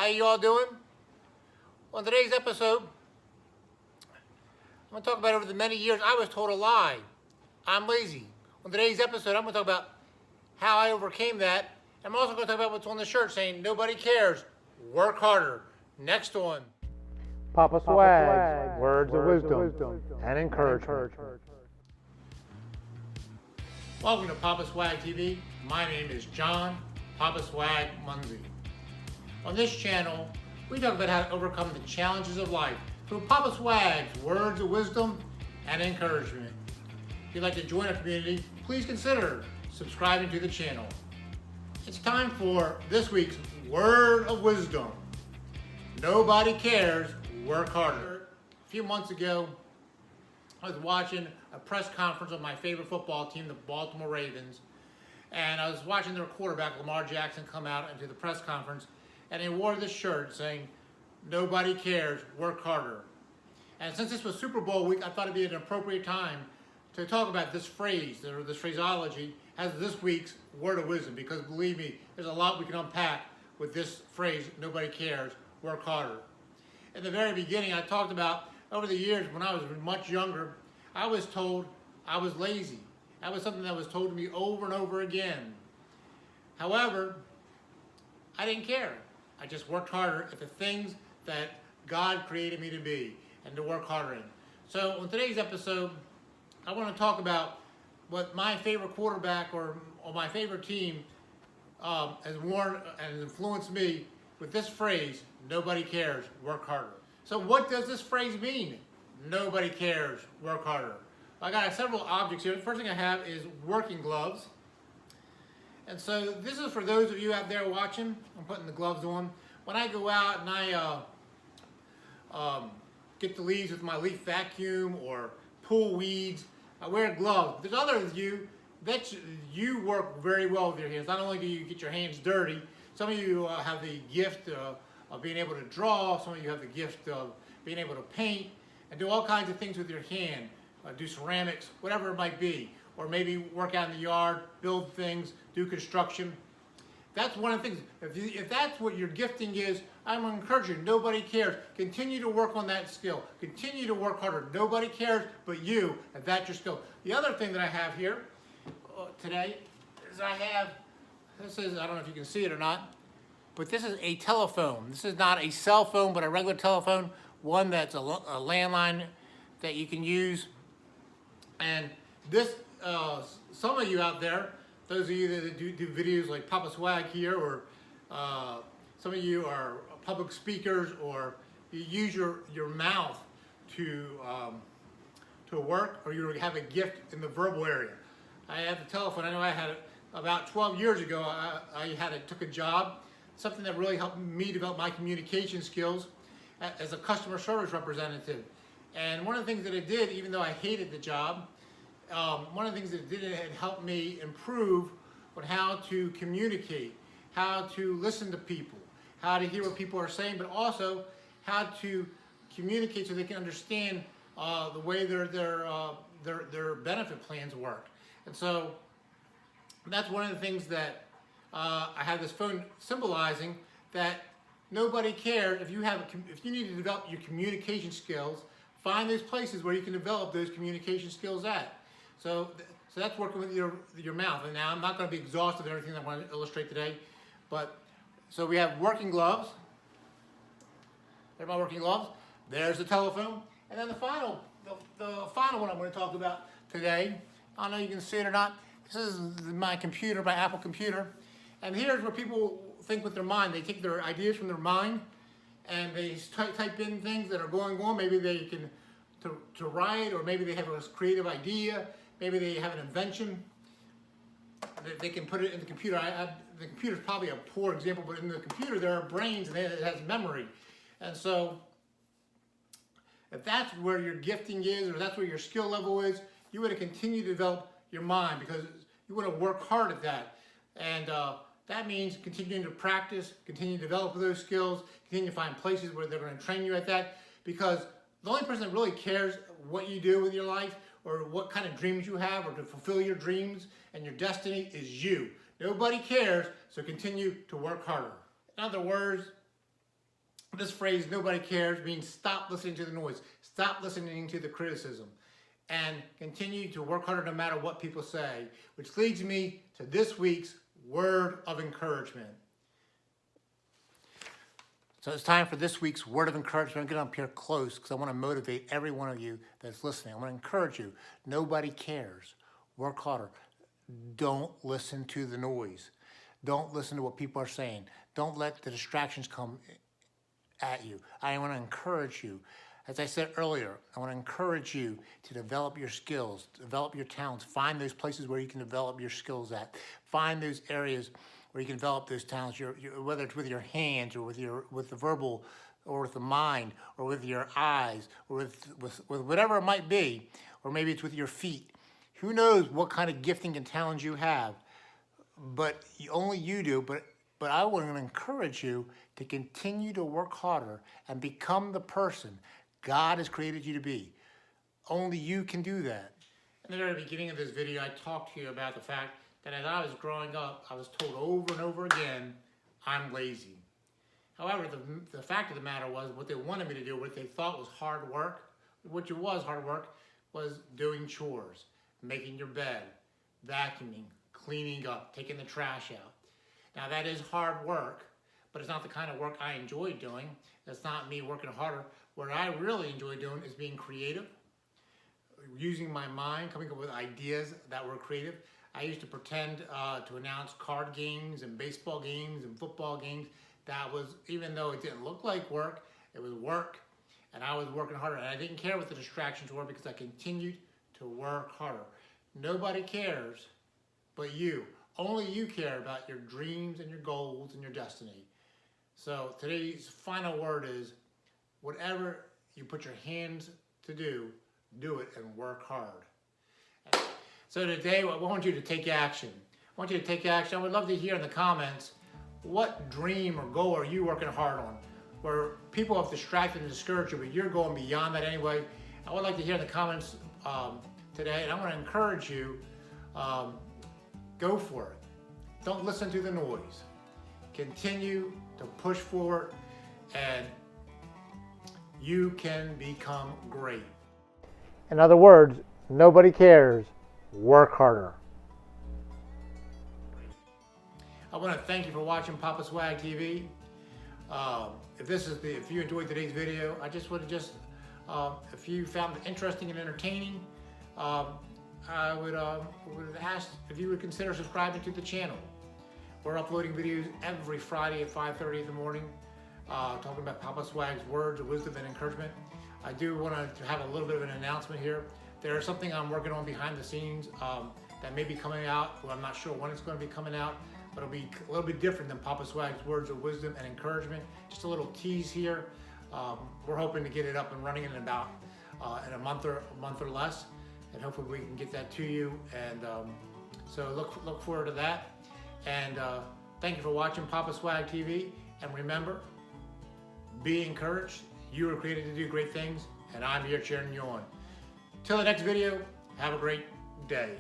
How you all doing? On today's episode, I'm going to talk about over the many years I was told a lie. I'm lazy. On today's episode, I'm going to talk about how I overcame that. I'm also going to talk about what's on the shirt saying, nobody cares, work harder. Next one. Papa Swag's words of wisdom and encouragement. Welcome to Papa Swag TV. My name is John Papa Swag Munsey. On this channel, we talk about how to overcome the challenges of life through Papa Swag's words of wisdom and encouragement. If you'd like to join our community, please consider subscribing to the channel. It's time for this week's word of wisdom. Nobody cares, work harder. A few months ago, I was watching a press conference of my favorite football team, the Baltimore Ravens, and I was watching their quarterback, Lamar Jackson, come out into the press conference, and he wore this shirt saying, nobody cares, work harder. And since this was Super Bowl week, I thought it'd be an appropriate time to talk about this phrase, or this phraseology, as this week's word of wisdom, because believe me, there's a lot we can unpack with this phrase, nobody cares, work harder. In the very beginning, I talked about, over the years, when I was much younger, I was told I was lazy. That was something that was told to me over and over again. However, I didn't care. I just worked harder at the things that God created me to be and to work harder in. So on today's episode, I want to talk about what my favorite quarterback or my favorite team has worn and influenced me with this phrase, nobody cares, work harder. So what does this phrase mean? Nobody cares, work harder. I got several objects here. The first thing I have is working gloves. And so this is for those of you out there watching. I'm putting the gloves on. When I go out and I get the leaves with my leaf vacuum or pull weeds, I wear gloves. There's others of you that you work very well with your hands. Not only do you get your hands dirty, some of you have the gift of being able to draw. Some of you have the gift of being able to paint and do all kinds of things with your hand. Do ceramics, whatever it might be. Or maybe work out in the yard, build things, do construction. That's one of the things. If that's what your gifting is, I'm going to encourage you. Nobody cares. Continue to work on that skill. Continue to work harder. Nobody cares but you, if that's your skill. The other thing that I have here today is this is, I don't know if you can see it or not, but this is a telephone. This is not a cell phone, but a regular telephone, one that's a landline that you can use. And this, some of you out there, those of you that do videos like Papa Swag here, or some of you are public speakers, or you use your mouth to work, or you have a gift in the verbal area. I have the telephone. I know I had it about 12 years ago. I took a job, something that really helped me develop my communication skills as a customer service representative. And one of the things that it did, even though I hated the job, one of the things that it did, it helped me improve on how to communicate, how to listen to people, how to hear what people are saying, but also how to communicate so they can understand the way their benefit plans work. And so that's one of the things that I have this phone symbolizing, that nobody cares. If you need to develop your communication skills, find those places where you can develop those communication skills at. So that's working with your mouth. And now I'm not going to be exhaustive in everything that I want to illustrate today, but so we have working gloves. There's my working gloves. There's the telephone, and then the final one I'm going to talk about today. I don't know if you can see it or not. This is my computer, my Apple computer, and here's where people think with their mind. They take their ideas from their mind, and they type in things that are going on. Maybe they can to write, or maybe they have a creative idea. Maybe they have an invention. They can put it in the computer. The computer is probably a poor example, but in the computer there are brains and it has memory. And so if that's where your gifting is, or that's where your skill level is, you want to continue to develop your mind, because you want to work hard at that. And that means continuing to practice, continue to develop those skills, continue to find places where they're going to train you at that, because the only person that really cares what you do with your life, or what kind of dreams you have, or to fulfill your dreams and your destiny, is you. Nobody cares, so continue to work harder. In other words, This phrase, nobody cares, means stop listening to the noise. Stop listening to the criticism. And continue to work harder no matter what people say. Which leads me to this week's word of encouragement. So it's time for this week's word of encouragement. I'm getting up here close because I want to motivate every one of you that's listening. I want to encourage you. Nobody cares. Work harder. Don't listen to the noise. Don't listen to what people are saying. Don't let the distractions come at you. I want to encourage you. As I said earlier, I want to encourage you to develop your skills, develop your talents, find those places where you can develop your skills at. Find those areas where you can develop those talents, whether it's with your hands or with the verbal or with the mind or with your eyes or with whatever it might be, or maybe it's with your feet. Who knows what kind of gifting and talent you have, but only you do. But I want to encourage you to continue to work harder and become the person God has created you to be. Only you can do that. In the very beginning of this video, I talked to you about the fact that as I was growing up, I was told over and over again, I'm lazy. However, the fact of the matter was what they wanted me to do, what they thought was hard work, which it was hard work, was doing chores, making your bed, vacuuming, cleaning up, taking the trash out. Now that is hard work, but it's not the kind of work I enjoy doing. That's not me working harder. What I really enjoy doing is being creative, using my mind, coming up with ideas that were creative. I used to pretend to announce card games and baseball games and football games. That was, even though it didn't look like work, it was work, and I was working harder. And I didn't care what the distractions were because I continued to work harder. Nobody cares but you. Only you care about your dreams and your goals and your destiny. So today's final word is, whatever you put your hands to do it and work hard. So today, I want you to take action. I want you to take action. I would love to hear in the comments, what dream or goal are you working hard on? Where people have distracted and discouraged you, but you're going beyond that anyway. I would like to hear in the comments today, and I want to encourage you, go for it. Don't listen to the noise. Continue to push forward, and you can become great. In other words, nobody cares. Work harder. I want to thank you for watching Papa Swag TV. If you enjoyed today's video, I just would if you found it interesting and entertaining, I would ask if you would consider subscribing to the channel. We're uploading videos every Friday at 5:30 in the morning, talking about Papa Swag's words of wisdom and encouragement. I do want to have a little bit of an announcement here. There's something I'm working on behind the scenes that may be coming out. Well, I'm not sure when it's going to be coming out, but it'll be a little bit different than Papa Swag's words of wisdom and encouragement. Just a little tease here. We're hoping to get it up and running in about in a month or less, and hopefully we can get that to you. And so look forward to that. And thank you for watching Papa Swag TV. And remember, be encouraged. You were created to do great things, and I'm here cheering you on. Till the next video, have a great day.